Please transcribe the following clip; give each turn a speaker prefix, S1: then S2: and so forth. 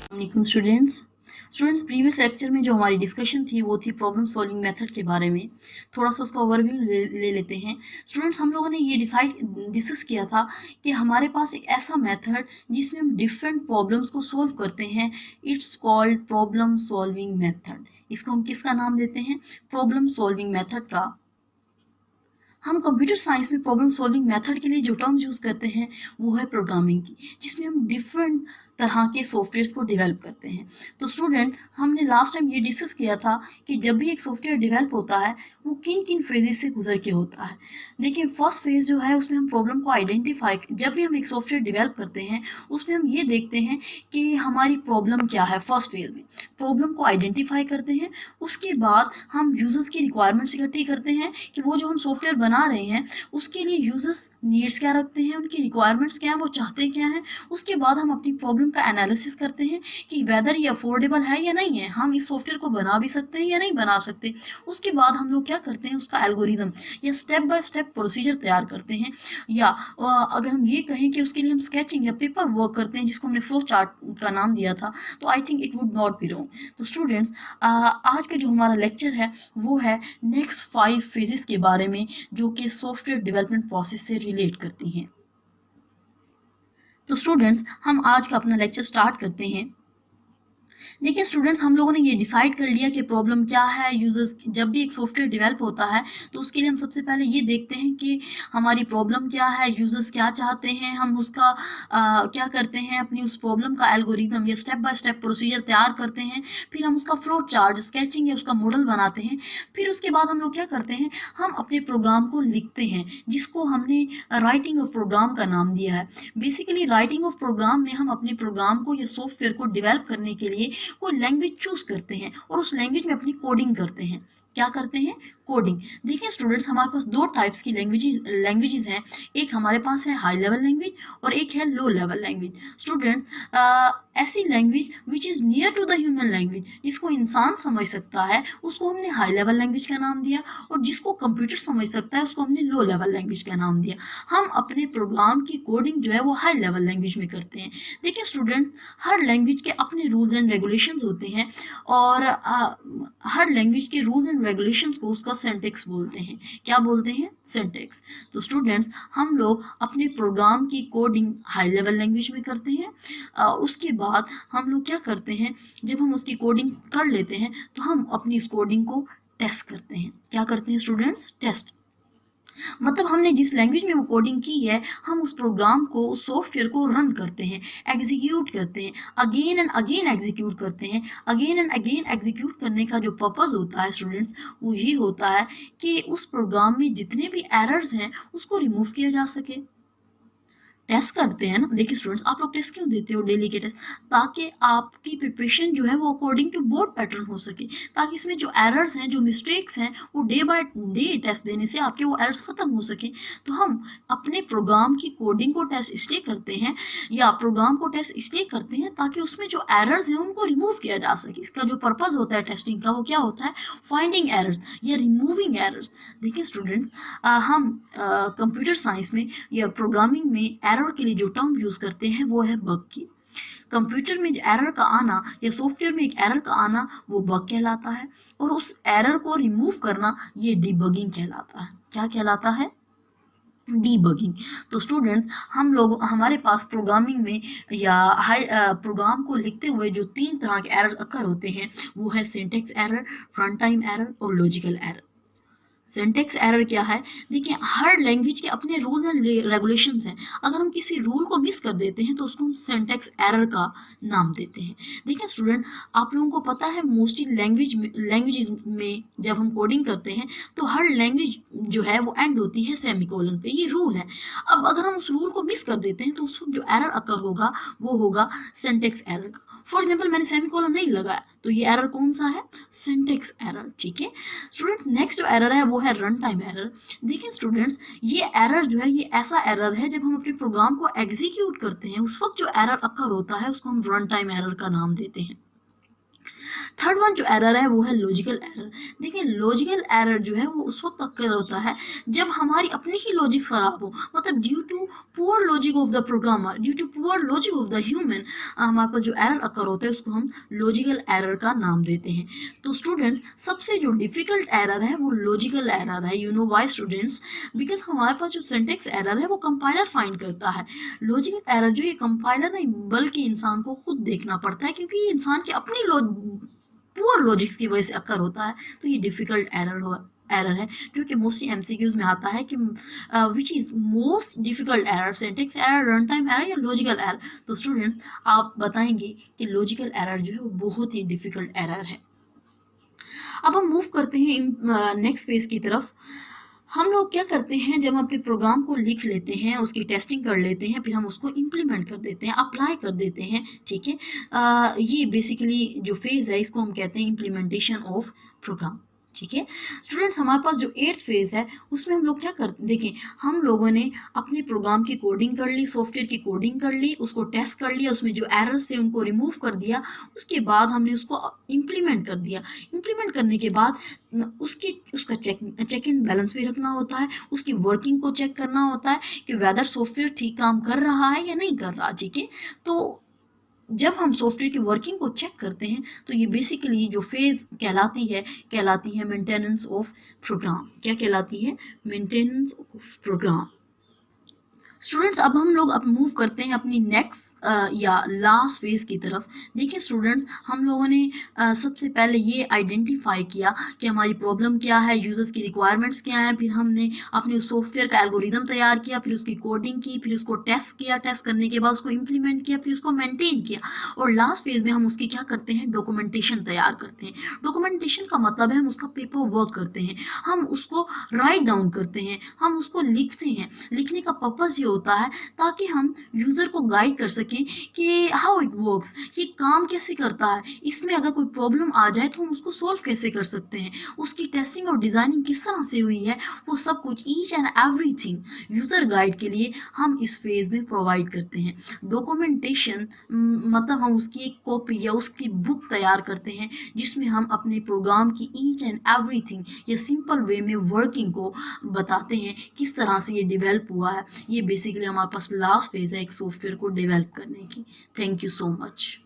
S1: वालेकुम students previous lecture में जो हमारी डिस्कशन थी वो थी प्रॉब्लम सॉल्विंग मेथड के बारे में। थोड़ा सा उसका ओवरव्यू ले लेते हैं। स्टूडेंट्स, हम लोगों ने ये डिस्कस किया था कि हमारे पास एक ऐसा मेथड जिसमें हम डिफरेंट प्रॉब्लम्स को सॉल्व करते हैं, it's called problem solving method. इसको हम किसका नाम देते हैं? प्रॉब्लम सॉल्विंग मेथड का। हम कंप्यूटर साइंस में प्रॉब्लम सॉल्विंग मेथड के लिए जो टर्म्स यूज़ करते हैं वो है प्रोग्रामिंग की, जिसमें हम डिफरेंट तरह के सॉफ्टवेयर्स को डेवलप करते हैं। तो स्टूडेंट, हमने लास्ट टाइम ये डिस्कस किया था कि जब भी एक सॉफ्टवेयर डेवलप होता है वो किन किन फेजेस से गुजर के होता है। देखिए, फर्स्ट फेज जो है उसमें हम प्रॉब्लम को आइडेंटिफाई, जब भी हम एक सॉफ्टवेयर डेवलप करते हैं उसमें हम ये देखते हैं कि हमारी प्रॉब्लम क्या है। फर्स्ट फेज में प्रॉब्लम को आइडेंटिफाई करते हैं, उसके बाद हम यूजर्स की रिक्वायरमेंट्स इकट्ठी करते हैं कि वो जो हम सॉफ्टवेयर बना रहे हैं उसके लिए यूजर्स नीड्स क्या रखते हैं, उनकी रिक्वायरमेंट्स क्या हैं, वो चाहते क्या हैं। उसके बाद हम अपनी प्रॉब्लम का एनालिसिस करते हैं कि वेदर ये अफोर्डेबल है या नहीं है, हम इस सॉफ्टवेयर को बना भी सकते हैं या नहीं बना सकते। उसके बाद हम लोग क्या करते हैं, उसका एल्गोरिदम या स्टेप बाय स्टेप प्रोसीजर तैयार करते हैं, या अगर हम ये कहें कि उसके लिए हम स्केचिंग या पेपर वर्क करते हैं जिसको हमने फ्लो चार्ट का नाम दिया था, तो I think it would not be wrong. तो स्टूडेंट्स, आज का जो हमारा लेक्चर है वो है नेक्स्ट 5 फेजेस के बारे में जो कि सॉफ्टवेयर डेवलपमेंट प्रोसेस से रिलेट करती हैं। तो स्टूडेंट्स, हम आज का अपना लेक्चर स्टार्ट करते हैं। देखिए स्टूडेंट्स, हम लोगों ने ये डिसाइड कर लिया कि प्रॉब्लम क्या है। यूजर्स, जब भी एक सॉफ्टवेयर डेवलप होता है तो उसके लिए हम सबसे पहले ये देखते हैं कि हमारी प्रॉब्लम क्या है, यूजर्स क्या चाहते हैं, हम उसका क्या करते हैं, अपनी उस प्रॉब्लम का एल्गोरिदम या स्टेप बाय स्टेप प्रोसीजर तैयार करते हैं, फिर हम उसका फ्लो चार्ट, स्केचिंग या उसका मॉडल बनाते हैं। फिर उसके बाद हम लोग क्या करते हैं, हम अपने प्रोग्राम को लिखते हैं, जिसको हमने राइटिंग ऑफ प्रोग्राम का नाम दिया है। बेसिकली राइटिंग ऑफ प्रोग्राम में हम अपने प्रोग्राम को या सॉफ्टवेयर को डेवलप करने के लिए कोई लैंग्वेज चूज करते हैं और उस लैंग्वेज में अपनी कोडिंग करते हैं। क्या करते हैं? कोडिंग। देखिए स्टूडेंट्स, हमारे पास दो टाइप्स की लैंग्वेजेस हैं। एक हमारे पास है हाई लेवल लैंग्वेज और एक है लो लेवल लैंग्वेज। स्टूडेंट्स, ऐसी language which is near to the human language, जिसको इंसान समझ सकता है, उसको हमने हाई लेवल लैंग्वेज का नाम दिया, और जिसको कंप्यूटर समझ सकता है उसको हमने लो लेवल लैंग्वेज का नाम दिया। हम अपने प्रोग्राम की कोडिंग जो है वो हाई लेवल लैंग्वेज में करते हैं। देखिए स्टूडेंट, हर लैंग्वेज के अपने रूल्स एंड रेगुलेशंस होते हैं, और हर लैंग्वेज के रूल्स एंड रेगुलेशंस को उसका सिंटैक्स बोलते हैं। क्या बोलते हैं? सिंटैक्स। तो स्टूडेंट्स, हम लोग अपने प्रोग्राम की कोडिंग हाई लेवल लैंग्वेज में करते हैं। उसके बाद हम लोग क्या करते हैं, जब हम उसकी कोडिंग कर लेते हैं तो हम अपनी इस कोडिंग को टेस्ट करते हैं। क्या करते हैं स्टूडेंट्स? टेस्ट। मतलब हमने जिस लैंग्वेज में वो कोडिंग की है, हम उस प्रोग्राम को, उस सॉफ्टवेयर को रन करते हैं, एग्जीक्यूट करते हैं, अगेन एंड अगेन एग्जीक्यूट करते हैं। अगेन एंड अगेन एग्जीक्यूट करने का जो पर्पज़ होता है स्टूडेंट्स, वो ये होता है कि उस प्रोग्राम में जितने भी एरर्स हैं उसको रिमूव किया जा सके। टेस्ट करते हैं ना। देखिए स्टूडेंट्स, आप लोग टेस्ट क्यों देते हो डेली के टेस्ट? ताकि आपकी प्रिपरेशन जो है वो अकॉर्डिंग टू बोर्ड पैटर्न हो सके, ताकि इसमें जो एरर्स हैं, जो मिस्टेक्स हैं, वो डे बाय डे टेस्ट देने से आपके वो एरर्स खत्म हो सके। तो हम अपने प्रोग्राम की कोडिंग को टेस्ट इसलिए करते हैं, या प्रोग्राम को टेस्ट इसलिए करते हैं ताकि उसमें जो एरर्स हैं उनको रिमूव किया जा सके। इसका जो पर्पज़ होता है टेस्टिंग का, वो क्या होता है? फाइंडिंग एरर्स या रिमूविंग एरर्स। देखिए स्टूडेंट्स, हम कंप्यूटर साइंस में या प्रोग्रामिंग में एरर के लिए जो टर्म यूज़ करते हैं वो है बग की। कंप्यूटर में जो एरर का आना या सॉफ्टवेयर में एक एरर का आना वो बग कहलाता है, और उस एरर को रिमूव करना ये डिबगिंग कहलाता है। क्या कहलाता है? डीबगिंग। तो स्टूडेंट्स, हम लोग, हमारे पास प्रोग्रामिंग में या हाई प्रोग्राम को लिखते हुए जो 3 तरह के एरर अक्कर होते हैं वो है syntax error, run time error और लॉजिकल एरर। सिंटैक्स एरर क्या है? देखिए, हर लैंग्वेज के अपने रूल्स एंड रेगुलेशंस हैं। अगर हम किसी रूल को मिस कर देते हैं तो उसको हम सिंटैक्स एरर का नाम देते हैं। देखिए स्टूडेंट, आप लोगों को पता है मोस्टली लैंग्वेजेस में जब हम कोडिंग करते हैं तो हर लैंग्वेज जो है वो एंड होती है सेमीकोलन पे। ये रूल है। अब अगर हम उस रूल को मिस कर देते हैं तो उस वक्त जो एरर अकर होगा वो होगा सिंटैक्स एरर का। फॉर एग्जाम्पल, मैंने सेमीकोलन नहीं लगाया तो ये एरर कौन सा है? Syntax error. ठीक है स्टूडेंट्स, नेक्स्ट जो एरर है वो है रन टाइम एरर। देखिए स्टूडेंट्स, ये एरर जो है ये ऐसा एरर है जब हम अपने प्रोग्राम को एग्जीक्यूट करते हैं उस वक्त जो एरर अकर होता है उसको हम रन टाइम एरर का नाम देते हैं। थर्ड वन जो एरर है वो है लॉजिकल एरर। देखिए लॉजिकल एरर जो है वो उस वक्त अक्कर होता है जब हमारी अपनी ही लॉजिक्स खराब हो, मतलब due to poor logic of the programmer, due to poor logic of the human, हमारे पास जो एरर अक्कर होता है उसको हम लॉजिकल एरर का नाम देते हैं। तो स्टूडेंट्स सबसे जो डिफिकल्ट एरर है वो लॉजिकल एरर है। You know why students? Because हमारे पास जो सिंटेक्स एरर है वो कंपाइलर फाइंड करता है। लॉजिकल एरर जो ये कंपाइलर नहीं बल्कि इंसान को खुद देखना पड़ता है, क्योंकि ये इंसान की अपनी पुअर लॉजिक्स की वजह से अक्कर होता है। तो ये डिफिकल्ट एरर है जो कि मोस्टली एमसीक्यूज में आता है कि which is most difficult error, syntax error, run time error या लॉजिकल एरर। तो स्टूडेंट्स आप बताएंगे कि लॉजिकल एरर जो है वो बहुत ही डिफिकल्ट एरर है। अब हम मूव करते हैं नेक्स्ट फेज की तरफ। हम लोग क्या करते हैं, जब हम अपने प्रोग्राम को लिख लेते हैं, उसकी टेस्टिंग कर लेते हैं, फिर हम उसको इम्प्लीमेंट कर देते हैं, अप्लाई कर देते हैं, ठीक है। ये बेसिकली जो फेज़ है इसको हम कहते हैं इम्प्लीमेंटेशन ऑफ प्रोग्राम, ठीक है। स्टूडेंट्स हमारे पास जो 8th फेज़ है उसमें हम लोग क्या करते, देखें हम लोगों ने अपने प्रोग्राम की कोडिंग कर ली, सॉफ्टवेयर की कोडिंग कर ली, उसको टेस्ट कर लिया, उसमें जो एरर्स थे उनको रिमूव कर दिया, उसके बाद हमने उसको इम्प्लीमेंट कर दिया। इम्प्लीमेंट करने के बाद उसका चेक एंड बैलेंस भी रखना होता है, उसकी वर्किंग को चेक करना होता है कि वेदर सॉफ्टवेयर ठीक काम कर रहा है या नहीं कर रहा, ठीक है। तो जब हम सॉफ्टवेयर की वर्किंग को चेक करते हैं तो ये बेसिकली जो फेज़ कहलाती है मेंटेनेंस ऑफ प्रोग्राम। क्या कहलाती है? Maintenance of programme. स्टूडेंट्स अब हम लोग मूव करते हैं अपनी नेक्स्ट या लास्ट फेज़ की तरफ। देखिए स्टूडेंट्स हम लोगों ने सबसे पहले ये आइडेंटिफाई किया कि हमारी प्रॉब्लम क्या है, यूज़र्स की रिक्वायरमेंट्स क्या हैं, फिर हमने अपने सॉफ्टवेयर का एल्गोरिदम तैयार किया, फिर उसकी कोडिंग की, फिर उसको टेस्ट किया, टेस्ट करने के बाद उसको इम्प्लीमेंट किया, फिर उसको मेंटेन किया, और लास्ट फेज़ में हम उसकी क्या करते हैं, डॉक्यूमेंटेशन तैयार करते हैं। डॉक्यूमेंटेशन का मतलब है हम उसका पेपर वर्क करते हैं, हम उसको राइट डाउन करते हैं, हम उसको लिखते हैं। लिखने का पर्पज़ ये होता है ताकि हम यूज़र को गाइड कर सकें कि हाउ इट वर्क्स, ये काम कैसे करता है, इसमें अगर कोई प्रॉब्लम आ जाए तो हम उसको सॉल्व कैसे कर सकते हैं, उसकी टेस्टिंग और डिज़ाइनिंग किस तरह से हुई है, वो सब कुछ each and everything user guide के लिए हम इस फेज़ में प्रोवाइड करते हैं। डॉक्यूमेंटेशन मतलब हम उसकी एक कॉपी या उसकी बुक तैयार करते हैं जिसमें हम अपने प्रोग्राम की ईच एंड एवरीथिंग या सिंपल वे में वर्किंग को बताते हैं, किस तरह से ये डेवलप हुआ है। ये बेसिकली हमारे पास लास्ट फेज़ है एक सॉफ्टवेयर को डेवलप करने की। Thank you so much.